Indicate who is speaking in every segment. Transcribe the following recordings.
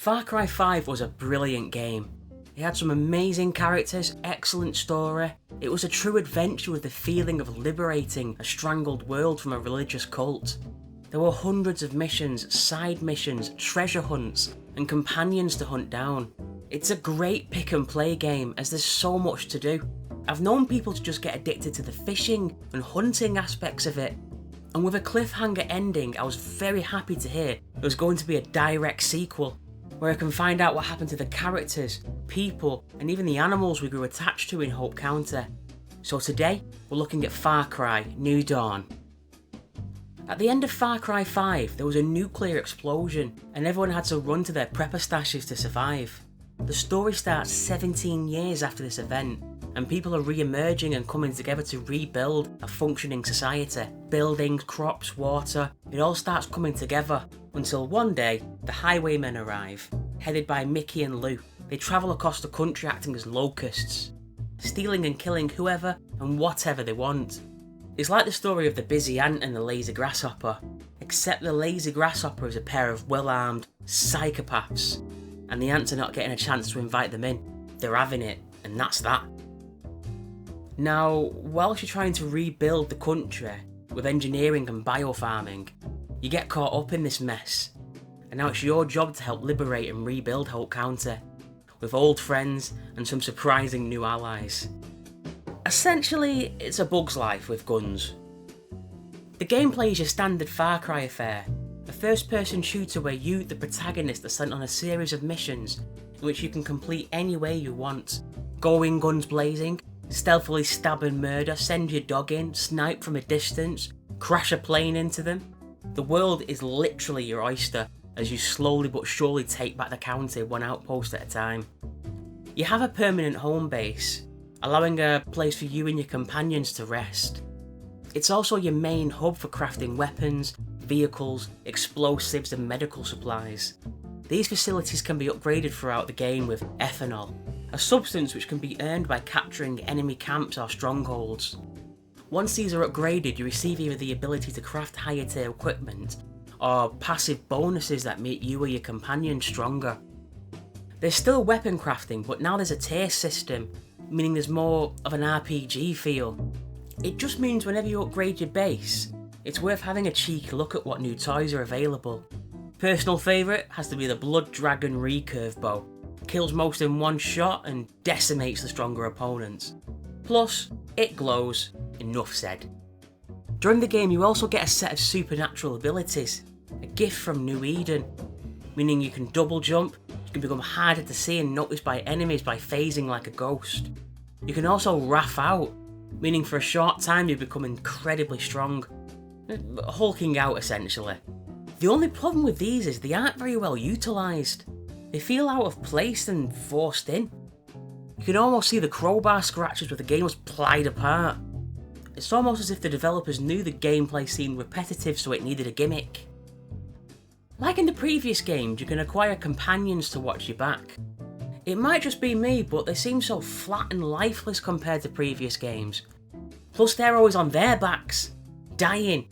Speaker 1: Far Cry 5 was a brilliant game. It had some amazing characters, excellent story. It was a true adventure with the feeling of liberating a strangled world from a religious cult. There were hundreds of missions, side missions, treasure hunts, and companions to hunt down. It's a great pick and play game as there's so much to do. I've known people to just get addicted to the fishing and hunting aspects of it. And with a cliffhanger ending, I was very happy to hear there was going to be a direct sequel, where I can find out what happened to the characters, people, and even the animals we grew attached to in Hope County. So today, we're looking at Far Cry New Dawn. At the end of Far Cry 5, there was a nuclear explosion, and everyone had to run to their prepper stashes to survive. The story starts 17 years after this event, and people are re-emerging and coming together to rebuild a functioning society. Buildings, crops, water, it all starts coming together, until one day, the highwaymen arrive, headed by Mickey and Lou. They travel across the country acting as locusts, stealing and killing whoever and whatever they want. It's like the story of the busy ant and the lazy grasshopper, except the lazy grasshopper is a pair of well-armed psychopaths, and the ants are not getting a chance to invite them in. They're having it, and that's that. Now, whilst you're trying to rebuild the country with engineering and biofarming, you get caught up in this mess, and now it's your job to help liberate and rebuild Hope County, with old friends and some surprising new allies. Essentially, it's a Bug's Life with guns. The gameplay is your standard Far Cry affair, a first-person shooter where you, the protagonist, are sent on a series of missions in which you can complete any way you want. Go in guns blazing, stealthily stab and murder, send your dog in, snipe from a distance, crash a plane into them. The world is literally your oyster as you slowly but surely take back the county one outpost at a time. You have a permanent home base, allowing a place for you and your companions to rest. It's also your main hub for crafting weapons, vehicles, explosives and medical supplies. These facilities can be upgraded throughout the game with ethanol, a substance which can be earned by capturing enemy camps or strongholds. Once these are upgraded, you receive either the ability to craft higher tier equipment, or passive bonuses that make you or your companion stronger. There's still weapon crafting, but now there's a tier system, meaning there's more of an RPG feel. It just means whenever you upgrade your base, it's worth having a cheeky look at what new toys are available. Personal favourite has to be the Blood Dragon recurve bow. Kills most in one shot and decimates the stronger opponents. Plus, it glows. Enough said. During the game you also get a set of supernatural abilities, a gift from New Eden, meaning you can double jump, you can become harder to see and noticed by enemies by phasing like a ghost. You can also wrath out, meaning for a short time you become incredibly strong, hulking out essentially. The only problem with these is they aren't very well utilised. They feel out of place and forced in. You can almost see the crowbar scratches where the game was plied apart. It's almost as if the developers knew the gameplay seemed repetitive so it needed a gimmick. Like in the previous games, you can acquire companions to watch your back. It might just be me, but they seem so flat and lifeless compared to previous games. Plus they're always on their backs, dying.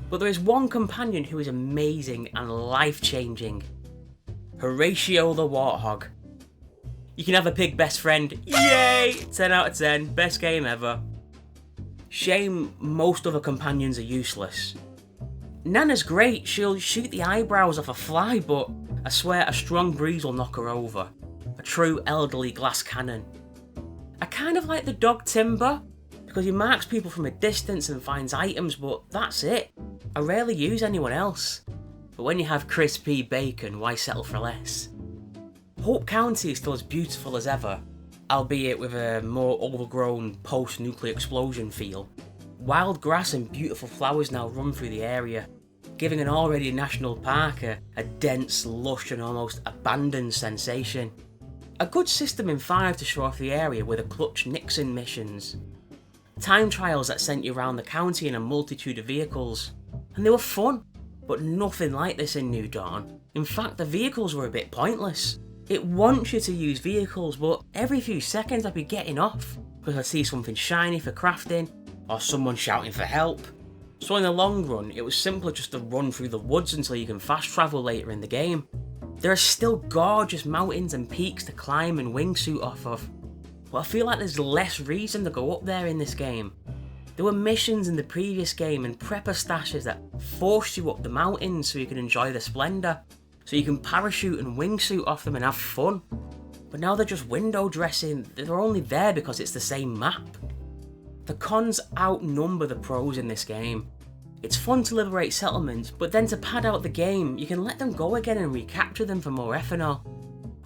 Speaker 1: But there is one companion who is amazing and life-changing. Horatio the Warthog. You can have a pig best friend. Yay! 10 out of 10, best game ever. Shame most other companions are useless. Nana's great, she'll shoot the eyebrows off a fly, but I swear a strong breeze will knock her over. A true elderly glass cannon. I kind of like the dog Timber, because he marks people from a distance and finds items, but that's it. I rarely use anyone else. But when you have crispy bacon, why settle for less? Hope County is still as beautiful as ever, albeit with a more overgrown post-nuclear explosion feel. Wild grass and beautiful flowers now run through the area, giving an already national park a dense, lush and almost abandoned sensation. A good system in 5 to show off the area with a clutch Nixon missions. Time trials that sent you around the county in a multitude of vehicles, and they were fun, but nothing like this in New Dawn. In fact, the vehicles were a bit pointless. It wants you to use vehicles, but every few seconds I'd be getting off, because I'd see something shiny for crafting, or someone shouting for help. So in the long run, it was simpler just to run through the woods until you can fast travel later in the game. There are still gorgeous mountains and peaks to climb and wingsuit off of, but I feel like there's less reason to go up there in this game. There were missions in the previous game and prepper stashes that forced you up the mountains so you can enjoy the splendour, so you can parachute and wingsuit off them and have fun. But now they're just window dressing, they're only there because it's the same map. The cons outnumber the pros in this game. It's fun to liberate settlements, but then to pad out the game, you can let them go again and recapture them for more ethanol.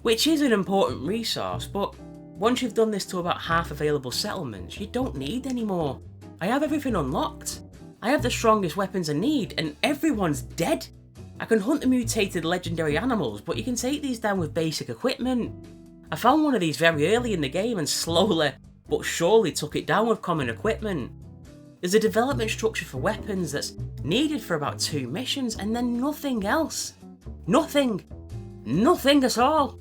Speaker 1: Which is an important resource, but once you've done this to about half available settlements, you don't need any more. I have everything unlocked. I have the strongest weapons I need, and everyone's dead. I can hunt the mutated legendary animals, but you can take these down with basic equipment. I found one of these very early in the game and slowly but surely took it down with common equipment. There's a development structure for weapons that's needed for about 2 missions and then nothing else. Nothing. Nothing at all.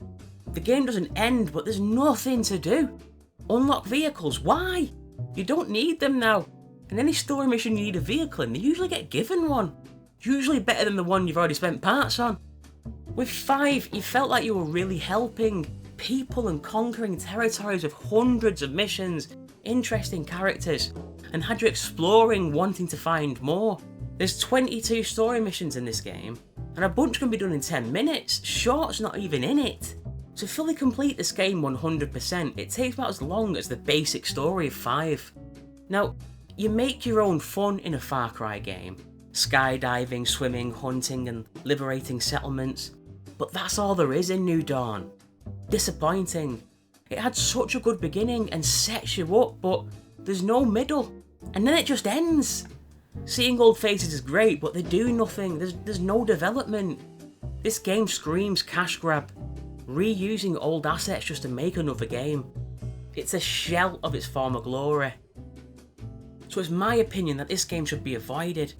Speaker 1: The game doesn't end, but there's nothing to do. Unlock vehicles, why? You don't need them now. In any story mission you need a vehicle in, you usually get given one. Usually better than the one you've already spent parts on. With 5, you felt like you were really helping people and conquering territories with hundreds of missions, interesting characters, and had you exploring, wanting to find more. There's 22 story missions in this game, and a bunch can be done in 10 minutes, short's not even in it. To fully complete this game 100%, it takes about as long as the basic story of 5. Now, you make your own fun in a Far Cry game, skydiving, swimming, hunting and liberating settlements, but that's all there is in New Dawn. Disappointing. It had such a good beginning and sets you up, but there's no middle, and then it just ends. Seeing old faces is great, but they do nothing, there's no development. This game screams cash grab, reusing old assets just to make another game. It's a shell of its former glory. So it's my opinion that this game should be avoided,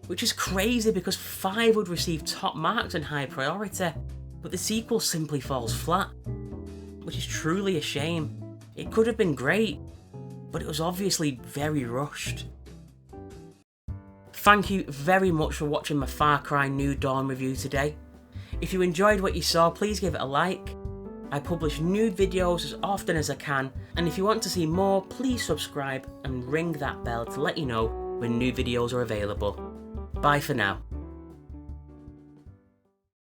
Speaker 1: which is crazy because 5 would receive top marks and high priority, but the sequel simply falls flat, which is truly a shame. It could have been great, but it was obviously very rushed. Thank you very much for watching my Far Cry New Dawn review today. If you enjoyed what you saw, please give it a like. I publish new videos as often as I can, and if you want to see more, please subscribe and ring that bell to let you know when new videos are available. Bye for now.